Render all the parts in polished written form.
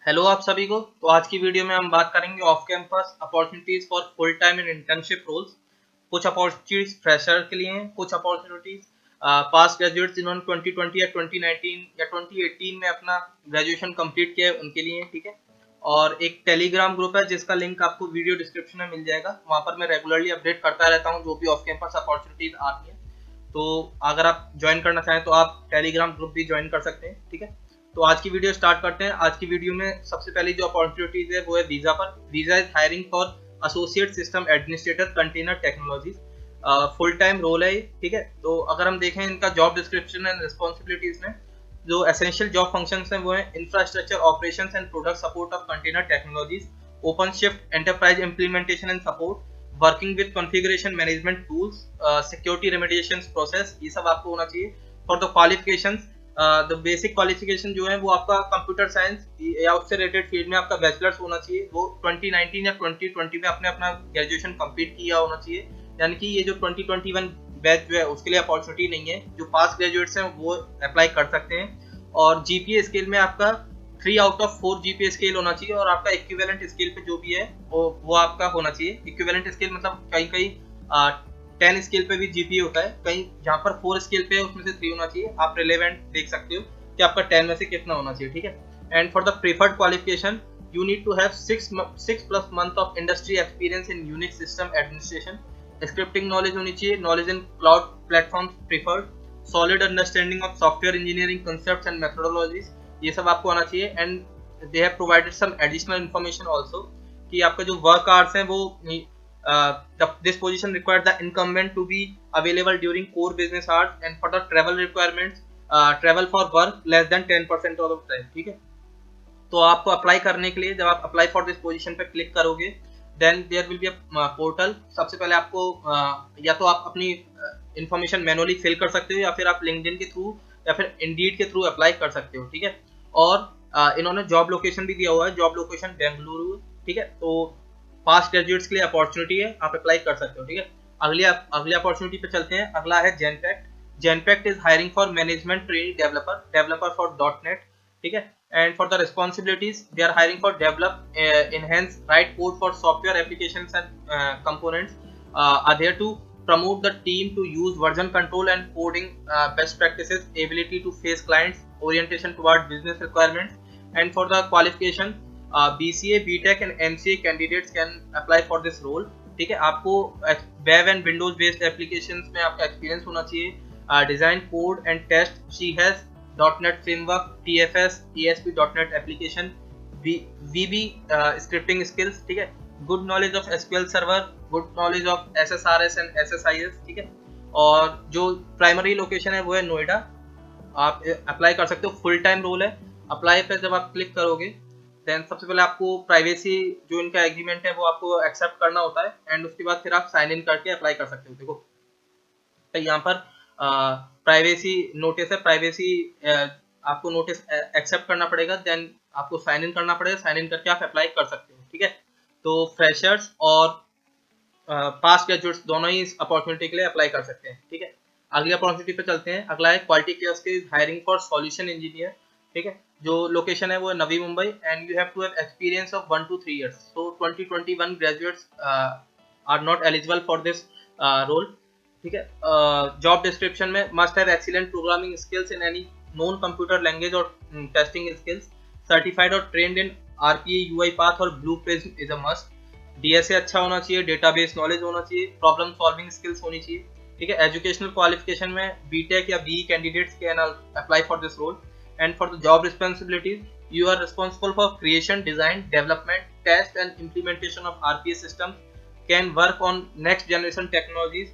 Hello आप सभी को। तो आज की वीडियो में हम बात करेंगे off campus opportunities for full time in internship roles. कुछ अपॉर्चुनिटीज फ्रेशर के लिए हैं, कुछ अपॉर्चुनिटीज पास्ट ग्रेजुएट्स जिन्होंने 2020 या 2019 या 2018 में अपना ग्रेजुएशन कंप्लीट किया है उनके लिए, ठीक है। और एक टेलीग्राम ग्रुप है जिसका लिंक आपको वीडियो डिस्क्रिप्शन में मिल जाएगा। वहाँ पर मैं रेगुलरली अपडेट करता रहता हूँ जो भी ऑफ कैंपस अपॉर्चुनिटीज आती हैं। तो अगर आप ज्वाइन करना चाहें तो आप टेलीग्राम ग्रुप भी ज्वाइन कर सकते हैं, ठीक है। तो आज की वीडियो स्टार्ट करते हैं। आज की वीडियो में सबसे पहली जो अपॉर्चुनिटीज है वो है वीजा पर। Visa is hiring for associate system administrator container technologies. Full time role है ये, ठीक है। तो अगर हम देखें इनका जॉब डिस्क्रिप्शन एंड रिस्पॉन्सिबिलिटीज में जो एसेंशियल जॉब फंक्शंस हैं वो है infrastructure operations and product support of container technologies, open shift enterprise implementation and support, working with configuration management tools, security remediation process, ये सब आपको होना चाहिए। For the qualifications, the basic qualification जो है वो आपका कंप्यूटर साइंस या उससे रिलेटेड फील्ड में आपका बैचलर्स होना चाहिए। वो 2019 या 2020 में आपने अपना ग्रेजुएशन कंप्लीट किया होना चाहिए। यानी कि ये जो 2021 बैच जो है उसके लिए अपॉर्चुनिटी नहीं है। जो पास ग्रेजुएट्स हैं वो अप्लाई कर सकते हैं। और जीपीए स्केल में आपका 3 आउट ऑफ 4 जीपीए स्केल होना चाहिए। और आपका इक्विवेलेंट स्केल पे जो भी है वो आपका होना चाहिए। इक्विवेलेंट स्केल मतलब कहीं कहीं 10 स्केल पे भी जीपीए होता है, कहीं जहाँ पर 4 स्केल पे है उसमें से 3 होना चाहिए। आप रिलेवेंट देख सकते हो कि आपका 10 में से कितना होना चाहिए, ठीक है। And for the preferred qualification you need to have 6+ month of industry experience in Unix system administration, scripting knowledge होनी चाहिए, knowledge in cloud platform preferred, solid understanding of software engineering concepts and methodologies, ये सब आपको आना चाहिए। And they have provided some additional information also कि आपका जो वर्क आवर्स हैं वो this position requires the incumbent to be available during core business hours, and for the travel requirements, travel for work less than 10% of the time, ठीक है। तो आपको apply करने के लिए जब आप अप्लाई फॉर दिस पोजीशन पे क्लिक करोगे then there will be a portal. सबसे पहले आपको या तो आप अपनी इंफॉर्मेशन मैनुअली फिल कर सकते हो या फिर आप लिंक्डइन के थ्रू या फिर इंडीड के थ्रू अप्लाई कर सकते हो, ठीक है। और इन्होंने जॉब लोकेशन भी दिया हुआ है, जॉब लोकेशन बेंगलुरु, ठीक है। तो फास्ट ग्रेजुएट्स के लिए अपॉर्चुनिटी है, आप अप्लाई कर सकते हो, ठीक है। अगली अपॉर्चुनिटी पे चलते हैं। अगला है Genpact. Genpact is hiring for management training developer for .NET, ठीक है। And for the responsibilities, they are hiring for develop, enhance, write code for software applications and components. Are there to promote the team to use version control and coding best practices, ability to face clients, orientation toward business requirements. And for the qualification, BCA, BTech and MCA candidates can apply for this role, ठीक है। आपको web and Windows based applications में आपका experience होना चाहिए। Design code and test she has .NET framework, TFS, ASP.NET application, VB scripting skills, ठीक है। Good knowledge of SQL server, good knowledge of SSRS and SSIS, ठीक है। और जो प्राइमरी लोकेशन है वो है नोएडा। आप अप्लाई कर सकते हो, फुल टाइम रोल है। अप्लाई पे जब आप क्लिक करोगे देन सबसे पहले आपको प्राइवेसी जो इनका एग्रीमेंट है वो आपको एक्सेप्ट करना होता है। एंड उसके बाद फिर आप साइन इन करके अप्लाई कर सकते हो। देखो तो यहाँ पर प्राइवेसी नोटिस है, प्राइवेसी आपको नोटिस एक्सेप्ट करना पड़ेगा, देन आपको साइन इन करना पड़ेगा, साइन इन करके आप अप्लाई कर सकते हो, ठीक है। तो फ्रेशर्स और पास्ट ग्रेजुएट्स दोनों ही इस अपॉर्चुनिटी के लिए अप्लाई कर सकते हैं, ठीक है। अगली अपॉर्चुनिटी पे चलते हैं। अगला है quality kiosk is hiring for solution engineer, ठीक है। जो लोकेशन है वो है Navi Mumbai and you have to have experience of 1 to 3 years। So 2021 graduates are not eligible for this role, ठीक है। जॉब डिस्क्रिप्शन में must have excellent programming skills in any known computer language और टेस्टिंग स्किल्स, सर्टिफाइड और trained in RPA UI path और blue page is a must. DSA अच्छा होना चाहिए, database knowledge होना चाहिए, प्रॉब्लम सॉल्विंग स्किल्स होनी चाहिए, ठीक है। एजुकेशनल क्वालिफिकेशन में BTech या BE candidates can apply for this role. And for the job responsibilities you are responsible for creation, design, development, test and implementation of RPA systems, can work on next generation technologies,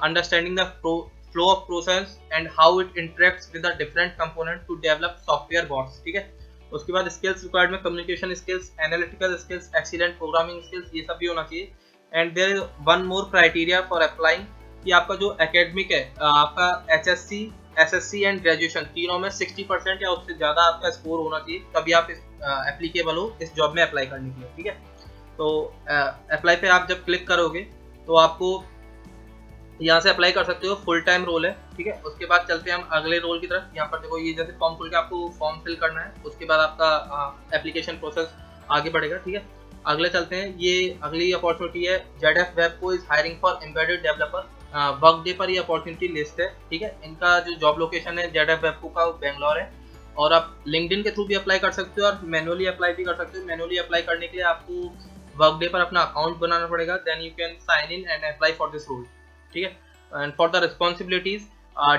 understanding the flow of process and how it interacts with the different components to develop software bots, ठीक है। उसके बाद skills required में communication skills, analytical skills, excellent programming skills, ये सब भी होना चाहिए। And there is one more criteria for applying कि आपका जो एकेडमिक है, आपका HSC, SSC एंड ग्रेजुएशन तीनों में 60% या उससे ज़्यादा आपका स्कोर होना चाहिए, तभी आप एप्लीकेबल हो इस जॉब में अप्लाई करने के लिए, ठीक है। तो अप्लाई पे आप जब क्लिक करोगे तो आपको यहाँ से अप्लाई कर सकते हो, फुल टाइम रोल है, ठीक है। उसके बाद चलते हैं हम अगले रोल की तरफ। यहाँ पर देखो ये जैसे फॉर्म खुल के आपको फॉर्म फिल करना है, उसके बाद आपका एप्लीकेशन प्रोसेस आगे बढ़ेगा, ठीक है। अगले चलते हैं, ये अगली अपॉर्चुनिटी है ZF Webco is hiring for embedded developer. Work day पर ये अपॉर्चुनिटी लिस्ट है, ठीक है। इनका जो जॉब लोकेशन है ZF वेबको का बेंगलोर है, और आप लिंक्डइन के थ्रू भी अप्लाई कर सकते हो और मैनुअली अप्लाई भी कर सकते हो। मैनुअली अप्लाई करने के लिए आपको वर्क डे पर अपना अकाउंट बनाना पड़ेगा, then you can sign in and apply for this role, ठीक है। And for the responsibilities,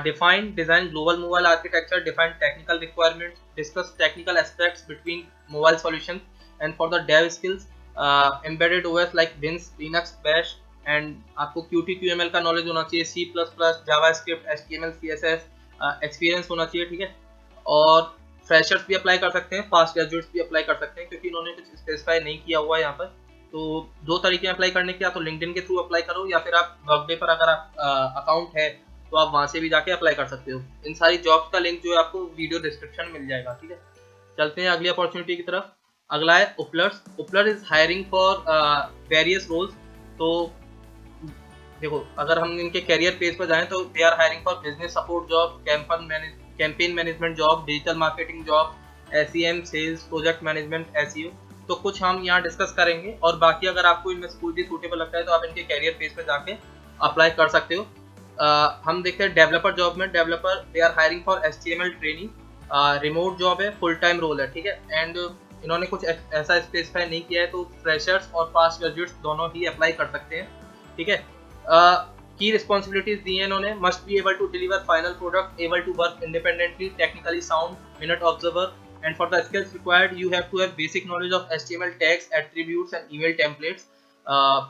define, design global mobile architecture, define technical requirements, discuss technical aspects between mobile solutions, and for the dev skills, embedded OS like Windows, Linux, Bash, and आपको Qt QML का knowledge होना चाहिए, C++, JavaScript, HTML, CSS experience होना चाहिए, ठीक है। और freshers भी अप्लाई कर सकते हैं, फास्ट ग्रेजुएट्स भी अप्लाई कर सकते हैं, क्योंकि इन्होंने कुछ स्पेसिफाई नहीं किया हुआ है यहाँ पर। तो दो तरीके हैं अप्लाई करने के, या तो लिंक्डइन के थ्रू अप्लाई करो, या फिर आप वर्कडे पर अगर आप अकाउंट है तो आप वहां से भी जाके अप्लाई कर सकते हो। इन सारी जॉब्स का लिंक जो है आपको वीडियो डिस्क्रिप्शन में मिल जाएगा, ठीक है। चलते हैं अगली अपॉर्चुनिटी की तरफ। अगला है Uplers. Upler is hiring for various roles. तो देखो, अगर हम इनके करियर पेज पर जाएं तो they are hiring for business support job, campaign management job, digital marketing job, SEM, sales, project management, SEO। तो कुछ हम यहाँ डिस्कस करेंगे, और बाकी अगर आपको इनमें कोई भी सूटेबल लगता है तो आप इनके कैरियर पेज पे जाके अप्लाई कर सकते हो। हम देखते हैं डेवलपर जॉब में। Developer they are hiring for HTML training, remote job है, फुल टाइम रोल है, ठीक है। एंड इन्होंने कुछ ऐसा स्पेसिफाई नहीं किया है, तो फ्रेशर्स और फास्ट ग्रेजुएट्स दोनों ही अप्लाई कर सकते हैं, ठीक है। की रिस्पॉन्सिबिलिटीज दी हैं इन्होंने, must be able to deliver final product, able to work independently, technically sound, minute observer, and for the skills required you have to have basic knowledge of HTML tags, attributes and email templates.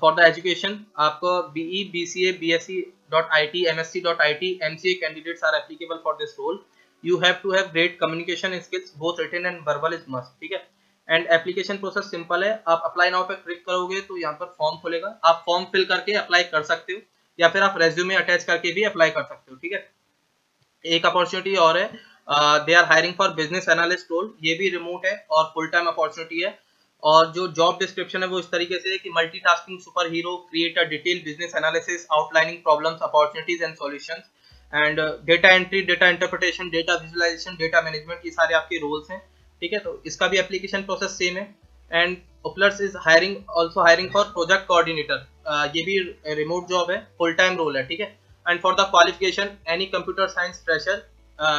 For the education आपको BE, BCA, BSc.IT, MSc.IT, MCA candidates are applicable for this role. You have to have great communication skills, both written and verbal is must, ठीक है। And application process simple है, आप apply now पे click करोगे तो यहाँ पर form खुलेगा, आप फॉर्म फिल करके अप्लाई कर सकते हो, या फिर आप रेज्यूमे अटैच करके भी अप्लाई कर सकते हो, ठीक है। एक अपॉर्चुनिटी और है, they are hiring for business analyst role. ये भी रिमोट है और फुल टाइम अपॉर्चुनिटी है, और जो जॉब डिस्क्रिप्शन है वो इस तरीके से है कि multitasking super hero, create a detail business analysis outlining problems, opportunities and solutions, and data entry, data interpretation, data visualisation, data management, ये सारे आपके रोल्स हैं, ठीक है। तो इसका भी एप्लीकेशन प्रोसेस सेम है। And Uplers is hiring also hiring for project coordinator. ये भी रिमोट जॉब है, फुल टाइम रोल है, ठीक है। And for the qualification, any computer science fresher,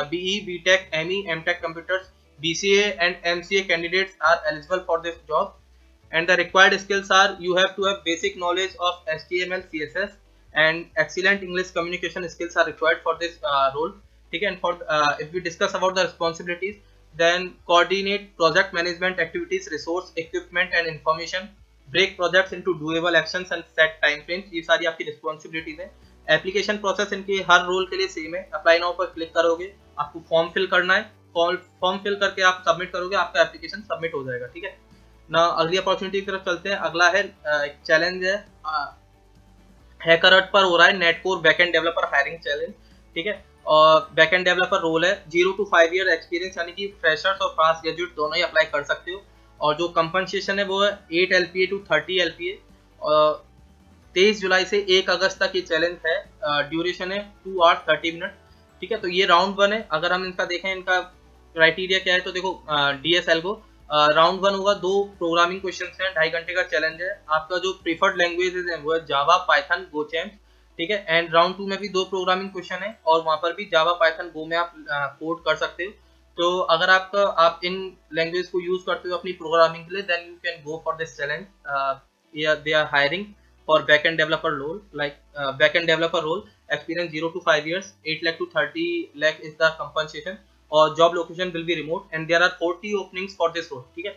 BE, BTech, ME, MTech computers, BCA and MCA candidates are eligible for this job. And the required skills are, you have to have basic knowledge of HTML, CSS, and excellent English communication skills are required for this role. ठीक है। And for if we discuss about the responsibilities, then coordinate project management activities, resource, equipment and information, break projects into doable actions and set time frames। ये सारी आपकी responsibilities है। Application process इनके हर role के लिए same है। Apply now पर click करोगे, आपको फॉर्म फिल करना है, फॉर्म फिल करके आप सबमिट करोगे, आपका एप्लीकेशन सबमिट हो जाएगा, ठीक है ना। अगली अपॉर्चुनिटी की तरफ चलते हैं। अगला है चैलेंज है, हैकरहट पर हो रहा है नेटकोर बैकएंड डेवलपर हायरिंग चैलेंज, ठीक है। और बैकएंड डेवलपर रोल है, 0 to 5 ईयर एक्सपीरियंस, यानी कि फ्रेशर्स और फास्ट ग्रेजुएट दोनों ही अप्लाई कर सकते हो। और जो कंपनसेशन है वो है 8 LPA to 30 LPA। 23 जुलाई से 1 अगस्त तक ये चैलेंज है। ड्यूरेशन है 2 hours 30 मिनट, ठीक है। तो ये राउंड 1 है। अगर हम इनका देखें, इनका क्राइटेरिया क्या है, तो देखो DSL को राउंड 1 होगा, 2 प्रोग्रामिंग क्वेश्चंस हैं, 2.5 घंटे का चैलेंज है। आपका जो प्रीफर्ड लैंग्वेजेस है वो है जावा, पाइथन, गोचैम्प, ठीक है। एंड राउंड 2 में भी 2 प्रोग्रामिंग क्वेश्चन है, और वहां पर भी जावा, पाइथन, गो में आप कोड कर सकते हो। तो अगर आप इन लैंग्वेज को यूज करते हो अपनी प्रोग्रामिंग के लिए, then you can go for this challenge. They are hiring for backend developer role, like backend developer role, experience 0 to 5 years, 8 lakh to 30 lakh is the compensation, और job location will be remote and there are 40 openings for this role, ठीक है।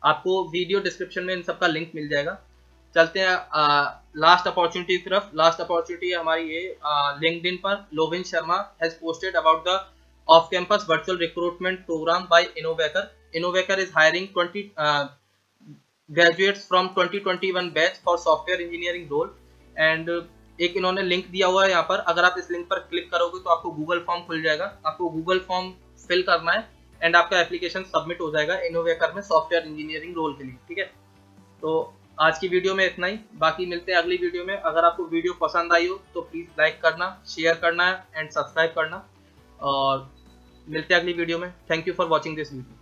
आपको video description में इन सबका link मिल जाएगा। चलते हैं last opportunity की तरफ। लास्ट अपॉर्चुनिटी है हमारी ये, लिंक्डइन पर Lovin Sharma has posted about the off campus virtual recruitment programme by Innovaccer. Innovaccer is hiring 20 graduates from 2021 batch for software engineering role. And एक इन्होंने लिंक दिया हुआ है यहाँ पर, अगर आप इस लिंक पर क्लिक करोगे तो आपको गूगल फॉर्म खुल जाएगा, आपको गूगल फॉर्म फिल करना है एंड आपका एप्लीकेशन सबमिट हो जाएगा इनोवेकर में सॉफ्टवेयर इंजीनियरिंग रोल के लिए, ठीक है। तो आज की वीडियो में इतना ही, बाकी मिलते हैं अगली वीडियो में। अगर आपको वीडियो पसंद आई हो तो प्लीज़ लाइक करना, शेयर करना एंड सब्सक्राइब करना, और मिलते हैं अगली वीडियो में। Thank you for watching this video.